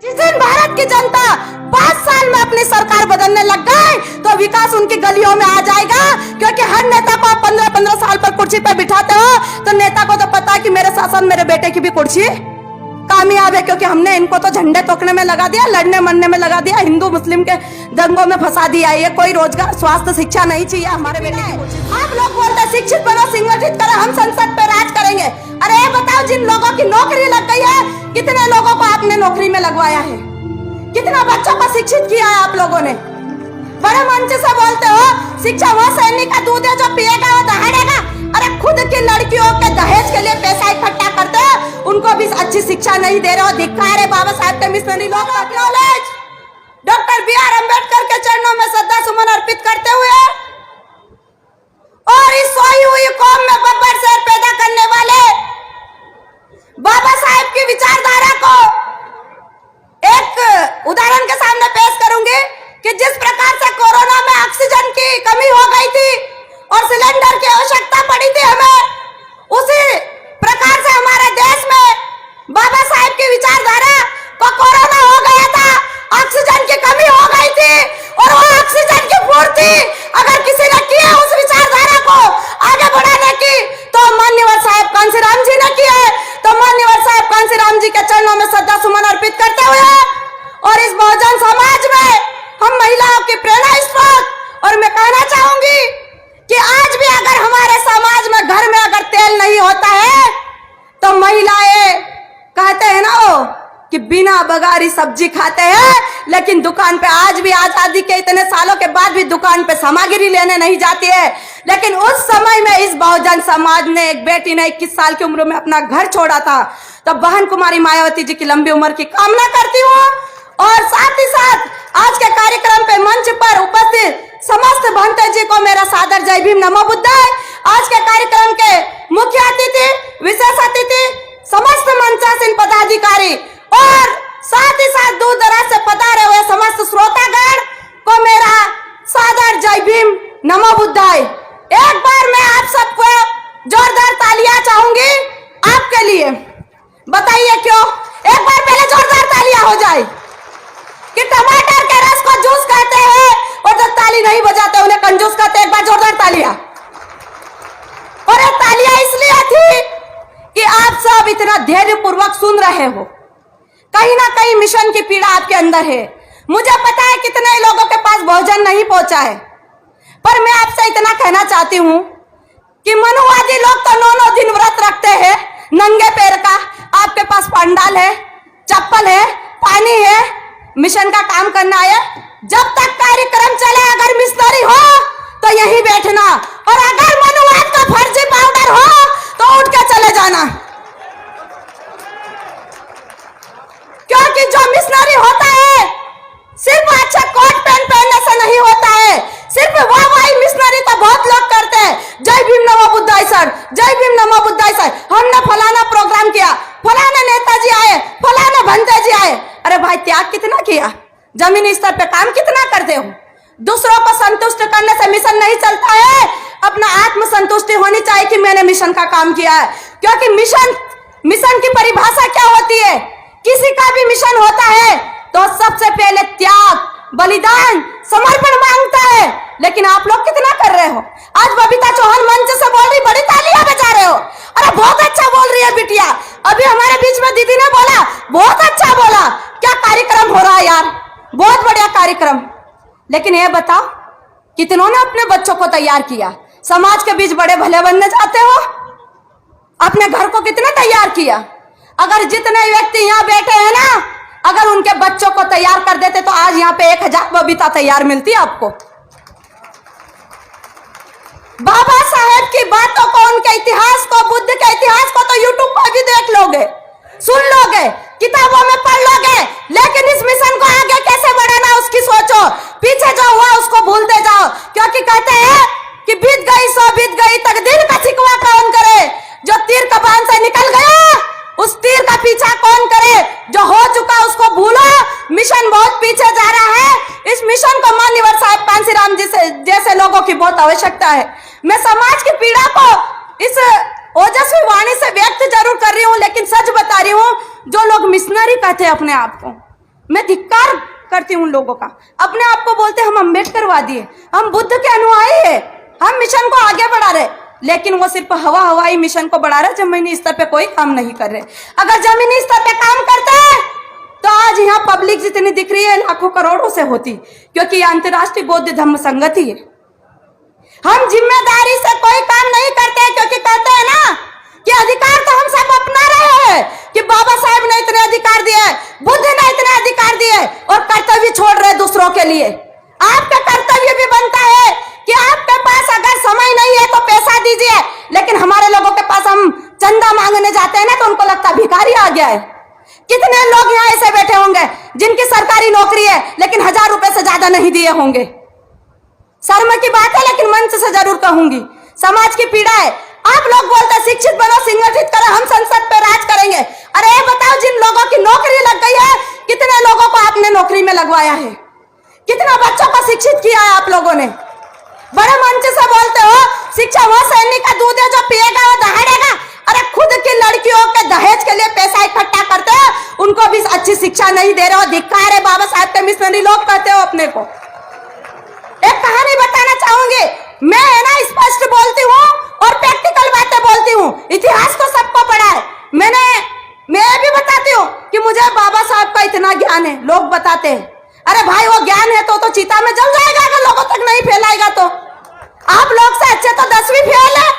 जिस दिन भारत की जनता 5 साल में अपनी सरकार बदलने लग गए तो विकास उनकी गलियों में आ जाएगा, क्योंकि हर नेता को 15-15 साल पर कुर्सी पर बिठाते हो तो नेता को तो पता है कि मेरे शासन मेरे बेटे की भी कुर्सी कामयाब है, क्योंकि हमने इनको तो झंडे तोड़ने में लगा दिया, लड़ने मरने में लगा दिया, हिंदू मुस्लिम के दंगों में फंसा दिया। ये कोई रोजगार स्वास्थ्य शिक्षा नहीं चाहिए हमारे बेटे को। आप लोग बोलते हैं शिक्षित बनो संगठित करो, हम संसद पे राज करेंगे। अरे बताओ, जिन लोगों की नौकरी लग गई है कितने लोगों को आपने नौकरी में लगवाया है, कितना बच्चों को शिक्षित किया है आप लोगों ने। बड़े मंच से बोलते हो शिक्षा वो सैनिक का दूध है जो पिएगा वो दहाड़ेगा। अरे खुद की लड़कियों के दहेज के लिए पैसा इकट्ठा करते हो, उनको भी अच्छी शिक्षा नहीं दे रहे हो। धिक्कार है बाबा साहब के मिशनरी लोग। Knowledge doctor B R. अम्बेडकर के चरणों में श्रद्धा सुमन अर्पित करते हुए और इस सोई हुई कौम में बब्बर शेर पैदा करने वाले बाबा साहब की विचारधारा को एक उदाहरण के सामने पेश करूंगी कि जिस प्रकार से कोरोना में ऑक्सीजन की कमी हो गई थी और सिलेंडर की आवश्यकता पड़ी थी हमें, उसी प्रकार से हमारे देश में बाबा साहब की विचारधारा को कोरोना हो गया था, ऑक्सीजन की कमी हो गई थी और वो ऑक्सीजन की पूर्ति अगर किसी ने की है उस विचारधारा को आगे बढ़ाने की तो माननीय साहब कांसीराम जी ने की है। तो माननीय साहब कांसीराम जी के चरणों में श्रद्धा सुमन अर्पित करते हुए और इस बहुजन समाज में हम महिलाओं की प्रेरणा स्रोत, और मैं कहना चाहूंगी कि आज भी अगर हमारे समाज में घर में अगर तेल नहीं होता है तो महिलाएं कहते हैं ना वो कि बिना बघारी सब्जी खाते हैं, लेकिन दुकान पे आज भी आजादी के इतने सालों के बाद भी दुकान पे सामग्री लेने नहीं जाती है। लेकिन उस समय में इस बहुजन समाज ने एक बेटी ने 21 साल की उम्र में अपना घर छोड़ा था। तो बहन कुमारी मायावती जी की लंबी उम्र की कामना करती हूँ और साथ ही साथ आज के कार्यक्रम पे मंच पर उपस्थित समस्त भंते जी को मेरा सादर जय भीम नमो बुद्धाय। आज के कार्यक्रम के मुख्य अतिथि, विशेष अतिथि, समस्त मंचासीन पदाधिकारी और साथ ही साथ दूर दराज से पधारे हुए समस्त श्रोतागण को मेरा सादर जय भीम नमो बुद्धाय। एक बार मैं आप सबको जोरदार तालियां चाहूंगी आपके लिए। बताइए क्यों? एक बार पहले जोरदार तालियां हो जाए कि टमाटर के रस को जूस कहते हैं और जब ताली नहीं बजाते उन्हें कंजूस कहते हैं। एक बार जोरदार तालियां। और ये तालियां इसलिए थी कि आप सब इतना धैर्य पूर्वक सुन रहे हो। कहीं ना कहीं मिशन की पीड़ा आपके अंदर है। मुझे पता है कितने लोगों के पास भोजन नहीं पहुंचा है, पर मैं आपसे इतना कहना चाहती हूं कि मनुवादी लोग तो 9 दिन व्रत रखते हैं नंगे पैर का। आपके पास पंडाल है, चप्पल है, पानी है, मिशन का काम करना है। जब तक कार्यक्रम चले अगर मिशनरी हो तो यहीं बैठना, और अगर मनुवाद का फर्जी पाउडर हो तो उठ के चले जाना, क्योंकि जो मिशनरी होता है सिर्फ अच्छा कोट पैंट पहनने से नहीं होता है। सिर्फ वही मिशनरी तो बहुत लोग करते हैं। जय भीम नमो बुद्धाय सर, जय भीम नमो बुद्धाय सर, हमने फलाना प्रोग्राम किया, फलाने नेताजी आए, फलाने भंते जी आए। अरे भाई, त्याग कितना किया, जमीनी स्तर पे काम कितना करते हो? दूसरों को संतुष्ट करने से मिशन नहीं चलता है। अपना आत्म संतुष्टि होनी चाहिए कि मैंने मिशन का काम किया है, क्योंकि मिशन की परिभाषा क्या होती है? किसी का भी मिशन होता है तो सबसे पहले त्याग, बलिदान, समर्पण मांगता है। लेकिन आप लोग कितना कर रहे हो? आज बबीता चौहान मंच से बोल रही, बड़ी तालियां बजा रहे हो। अरे बहुत अच्छा बोल रही है बिटिया। अभी हमारे बीच में दीदी ने बोला, बहुत अच्छा बोला। क्या कार्यक्रम हो रहा है यार, बहुत बढ़िया कार्यक्रम। लेकिन ये बताओ, कितनों ने अपने बच्चों को तैयार किया? समाज के बीच बड़े भले बनने जाते हो, अपने घर को कितने तैयार किया? अगर जितने व्यक्ति यहाँ बैठे हैं ना, अगर उनके बच्चों को तैयार कर देते तो आज यहाँ पे 1000 बबीता तैयार मिलती आपको। बाबा साहेब की बातों को, उनके इतिहास को, बुद्ध के इतिहास को तो यूट्यूब पर भी देख लोगे, सुन लोगे, किताबों में पढ़ लोगे, लेकिन इस मिशन को आगे कैसे बढ़ाना उसकी सोचो। पीछे जो हुआ उसको भूलते जाओ, क्योंकि कहते हैं कि बीत गई सो बीत गई, तकदीर का शिकवा कौन करे? जो तीर कमान से निकल गया उस तीर का पीछा कौन करे? जो हो चुका उसको भूलो। मिशन बहुत पीछे जा रहा है। इस मिशन को माननीय साहब कांसीराम जी जैसे लोगों की बहुत आवश्यकता है। मैं समाज की पीड़ा को इस ओजस्वी वाणी से व्यक्त जरूर कर रही हूँ, लेकिन सच बता रही हूँ, जो लोग मिशनरी कहते हैं अपने आप को, मैं धिक्कार करती हूँ उन लोगों का। अपने आप को बोलते हम अम्बेडकरवादी है, हम बुद्ध के अनुयायी है, हम मिशन को आगे बढ़ा रहे, लेकिन वो सिर्फ हवाई मिशन को बढ़ा रहे, जमीनी स्तर पे कोई काम नहीं कर रहे। अगर जमीनी स्तर पे काम करते हैं तो आज यहाँ पब्लिक जितनी दिख रही है लाखों करोड़ों से होती, क्योंकि ये अंतर्राष्ट्रीय बौद्ध धम्म संगति है। हम जिम्मेदारी से कोई काम नहीं करते, क्योंकि कहते हैं ना कि अधिकार तो हम सब अपना रहे हैं, कि बाबा साहेब ने इतने अधिकार दिए, बुद्ध ने इतने अधिकार दिए, और कर्तव्य छोड़ रहे दूसरों के लिए। आपका कर्तव्य भी बनता है कि आपके पास अगर समय नहीं है तो पैसा दीजिए, लेकिन हमारे लोगों के पास हम चंदा मांगने जाते हैं ना तो उनको लगता है भिखारी आ गया है। कितने लोग यहाँ ऐसे बैठे होंगे जिनकी सरकारी नौकरी है लेकिन 1000 रुपए से ज्यादा नहीं दिए होंगे। शर्म की बात है, लेकिन मंच से जरूर कहूंगी, समाज की पीड़ा है। आप लोग बोलते हैं शिक्षित बनो, संगठित करो, हम संसद पे राज करेंगे। अरे बताओ, जिन लोगों की नौकरी लग गई है, कितने लोगों को आपने नौकरी में लगवाया है? कितना बच्चों को शिक्षित किया है आप लोगों ने? बड़े मंच से बोलते हो शिक्षा वो सैनिक का दूध है जो पिएगा वो दहाड़ेगा। अरे खुद की लड़कियों के दहेज के लिए पैसा इकट्ठा करते हो, उनको भी अच्छी शिक्षा नहीं दे रहे हो। धिक्कार है बाबा साहब के मिशनरी लोग कहते हो अपने को। एक कहानी बताना चाहूंगी, मैं है ना स्पष्ट बोलती हूँ और प्रैक्टिकल बातें बोलती हूँ। इतिहास तो सबको पढ़ा है, मैं भी बताती हूँ कि मुझे बाबा साहब का इतना ज्ञान है। लोग बताते हैं अरे भाई वो ज्ञान है तो चीता में जल जाएगा अगर लोगों तक नहीं फैलाएगा तो। आप लोग से अच्छे तो 10वीं फेल है,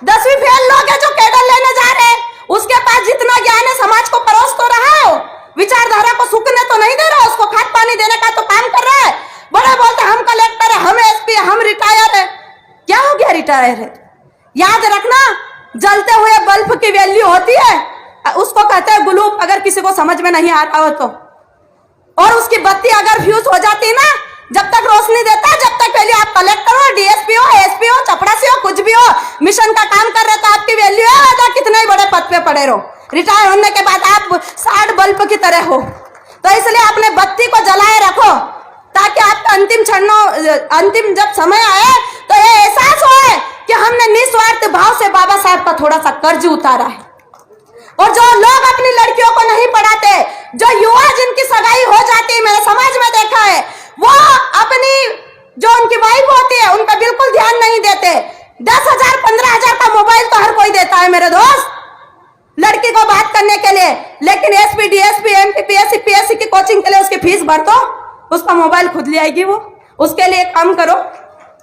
10वीं फेल लोग है जो कैडर लेने जा रहे हैं। उसके पास जितना ज्ञान है समाज को परोस तो रहा है, विचारधारा को सूखने तो नहीं दे रहा, उसको खाद पानी देने का तो काम कर रहा है। बड़े बोलते हम कलेक्टर है, हम एसपी है, हम रिटायर है। क्या हो गया रिटायर है? याद रखना, जलते हुए बल्ब की वैल्यू होती है, उसको कहते हैं ग्लूब, अगर किसी को समझ में नहीं आ रहा हो तो। और उसकी बत्ती अगर फ्यूज हो जाती ना, जब तक रोशनी देता है, जब तक पहले आप कलेक्टर हो, डीएसपी हो, एसपी हो, चपरासी हो, कुछ भी हो, मिशन का काम कर रहे तो आपकी वैल्यू है, तो कितने ही बड़े पद पे पड़े रहो, रिटायर होने के बाद आप 60 बल्ब की तरह हो। तो इसलिए अपने बत्ती को जलाए रखो, ताकि आपका अंतिम जब समय आए तो ये एहसास हो कि हमने निस्वार्थ भाव से बाबा साहब का थोड़ा सा कर्ज उतारा है। और जो लोग अपनी लड़कियों को नहीं पढ़ाते, जो युवा जिनकी सगाई हो जाती है, मैंने समाज में देखा है, वो अपनी जो उनकी वाइफ होती है उन पर बिल्कुल ध्यान नहीं देते। 10,000 15,000 का मोबाइल तो हर कोई देता है मेरे दोस्त, लड़की को बात करने के लिए, लेकिन SP, DSP, MP, PSC, PSC की कोचिंग के लिए उसकी फीस भर दो, उसका मोबाइल खुद ले आएगी वो। उसके लिए काम करो,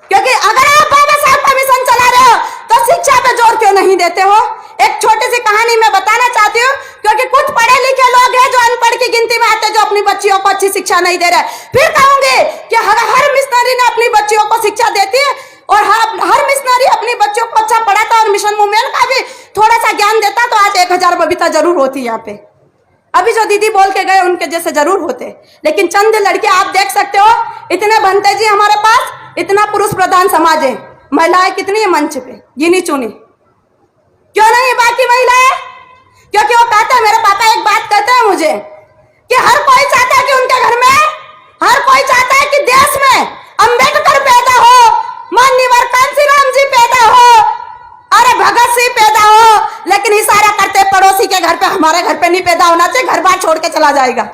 क्योंकि अगर आप बाबा साहब का मिशन चला रहे हो तो शिक्षा पे जोर क्यों नहीं देते हो? एक छोटी सी कहानी मैं बताना चाहती हूँ, क्योंकि कुछ पढ़े लिखे लोग हैं जो अनपढ़ की गिनती में आते, जो अपनी बच्चियों को अच्छी शिक्षा नहीं दे रहे। फिर कहूंगी कि हर मिशनरी ने अपनी बच्चियों को शिक्षा देती है, और हर मिशनरी अपनी बच्चों को अच्छा पढ़ाता और मिशन वुमेन का भी थोड़ा सा ज्ञान देता, तो आज 1000 बबीता जरूर होती यहाँ पे। अभी जो दीदी बोल के गए उनके जैसे जरूर होते, लेकिन चंद लड़के आप देख सकते हो, इतने बनते जी हमारे पास, इतना पुरुष प्रधान समाज है, महिलाएं कितनी है मंच पे, गिनी चुनी। क्यों नहीं बाकी महिलाएं? क्योंकि वो कहते हैं, मेरे पापा एक बात कहते हैं मुझे कि हर कोई चाहता है कि उनके घर में, हर कोई चाहता है कि देश में अंबेडकर पैदा हो, माननीय कांशीराम जी पैदा हो, अरे भगत सिंह पैदा हो, लेकिन इशारा करते पड़ोसी के घर पे, हमारे घर पे नहीं पैदा होना चाहिए, घर बार छोड़ के चला जाएगा,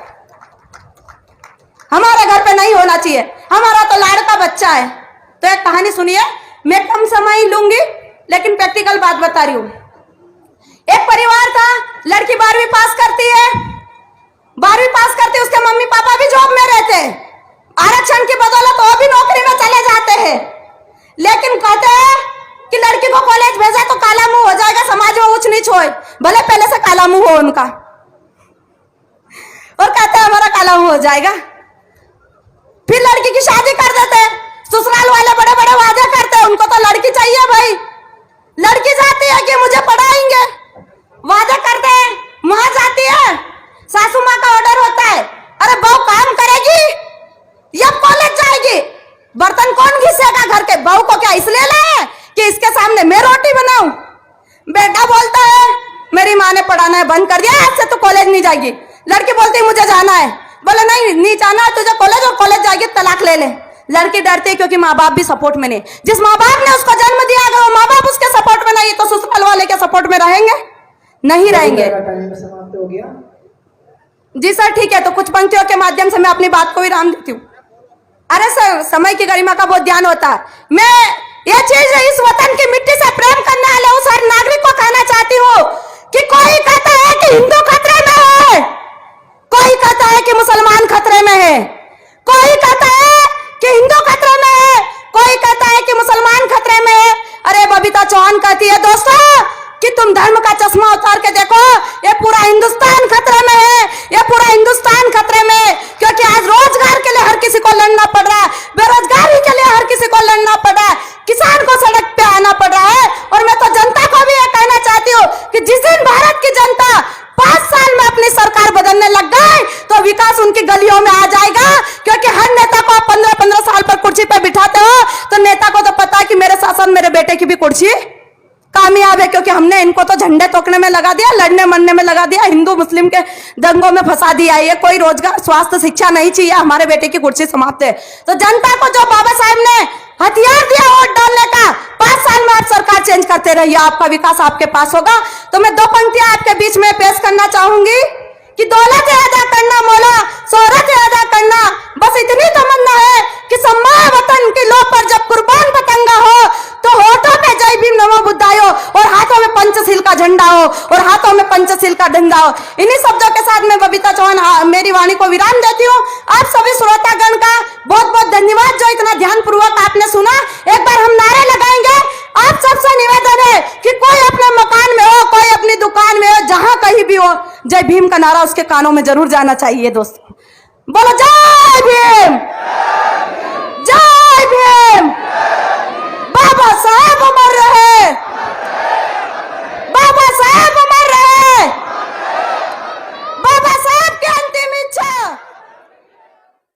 हमारे घर पे नहीं होना चाहिए, हमारा तो लाड़का बच्चा है। तो एक कहानी सुनिए, मैं कम समय लूंगी लेकिन प्रैक्टिकल बात बता रही हूं। एक परिवार था, लड़की 12वीं पास करती है, 12वीं पास करती है, उसके मम्मी पापा भी जॉब में रहते हैं, आरक्षण की बदौलत वो भी नौकरी में चले जाते हैं, लेकिन कहते हैं कि लड़की को कॉलेज भेजा तो काला मुंह हो जाएगा, समाज में ऊंच नीच होए, भले पहले से काला मुंह हो उनका, और कहते हैं हमारा काला मुंह हो जाएगा। फिर लड़की की शादी कर देते हैं, ससुराल वाले बड़े बड़े वादे करते हैं, उनको तो लड़की चाहिए भाई, लड़की जाती है कि मुझे पढ़ाएंगे, वादे करते हैं, वहां जाती है, सासू माँ का ऑर्डर होता है, अरे बहू काम करेगी या कॉलेज जाएगी, बर्तन कौन घिसेगा घर के? बहू को क्या इसलिए लाए कि इसके सामने मैं रोटी बनाऊं? बेटा बोलता है मेरी माँ ने पढ़ाना है बंद कर दिया, आज से तो कॉलेज नहीं जाएगी। लड़की बोलती है मुझे जाना है, बोले नहीं जाना है तुझे कॉलेज, और कॉलेज जाएगी तलाक ले ले। लड़की डरती है क्योंकि माँ बाप भी सपोर्ट में नहीं, जिस माँ बाप ने उसको जन्म दिया, अगर वो माँ बाप उसके सपोर्ट में नहीं तो ससुराल वाले के सपोर्ट में रहेंगे? नहीं रहेंगे। टाइम समाप्त हो गया। जी सर ठीक है, तो कुछ पंक्तियों के माध्यम से मैं अपनी बात को विराम देती हूँ। अरे सर, समय की गरिमा का बहुत ध्यान होता है। मैं ये चीज इस वतन की मिट्टी से प्रेम करने वाले उस हर नागरिक को कहना चाहती हूँ कि कोई कहता है कि हिंदू खतरे में है, कोई कहता है कि मुसलमान खतरे में है, कोई कहता है कि हिंदू खतरे में है, कोई कहता है कि मुसलमान खतरे में है। अरे बबीता चौहान कहती है दोस्तों कि तुम धर्म का चश्मा उतार के देखो, ये पूरा हिंदुस्तान खतरे में है, ये पूरा हिंदुस्तान खतरे में है, क्योंकि आज रोजगार के लिए हर किसी को लड़ना पड़ रहा है, बेरोजगारी के लिए हर किसी को लड़ना पड़ रहा है, किसान को सड़क पे आना पड़ रहा है। और मैं तो जनता को भी ये कहना चाहती हूँ कि जिस दिन भारत की जनता 5 साल में अपनी सरकार बदलने लग गए तो विकास उनकी गलियों में आ जाएगा, क्योंकि हर नेता को 15-15 साल पर कुर्सी पर बिठाते हो तो नेता को तो पता है कि मेरे शासन मेरे बेटे की भी कुर्सी कामयाब है, क्योंकि हमने इनको तो झंडे तोड़ने में लगा दिया, लड़ने मरने में लगा दिया, हिंदू मुस्लिम के दंगों में फंसा दिया। ये कोई रोजगार स्वास्थ्य शिक्षा नहीं चाहिए, हमारे बेटे की कुर्सी समाप्त है। तो जनता को जो बाबा साहब ने हथियार दिया वोट डालने का, 5 साल में आप सरकार चेंज करते रहिए, आपका विकास आपके पास होगा। तो मैं 2 पंक्तियां आपके बीच में पेश करना चाहूंगी कि दौलत अदा करना मौला, शोहरत अदा करना, बस इतनी तमन्ना है कि सम्मा वतन की लो पर जब कुर्बान पतंगा हो तो होठों पे जय भीम नमो बुद्धायो और हाथों में पंचशील का झंडा हो, और हाथों में पंचशील का डंडा हो। इन्हीं शब्दों के साथ मैं बबीता चौहान मेरी वाणी को विराम देती हूँ। आप सभी श्रोतागण का बहुत बहुत धन्यवाद जो इतना ध्यानपूर्वक आपने सुना। एक बार हम नारे लगाएंगे। आप सबसे निवेदन है कि कोई अपने मकान में हो, कोई अपनी दुकान में हो, जहां कहीं भी हो, जय भीम का नारा उसके कानों में जरूर जाना चाहिए। दोस्तों बोलो जय भीम।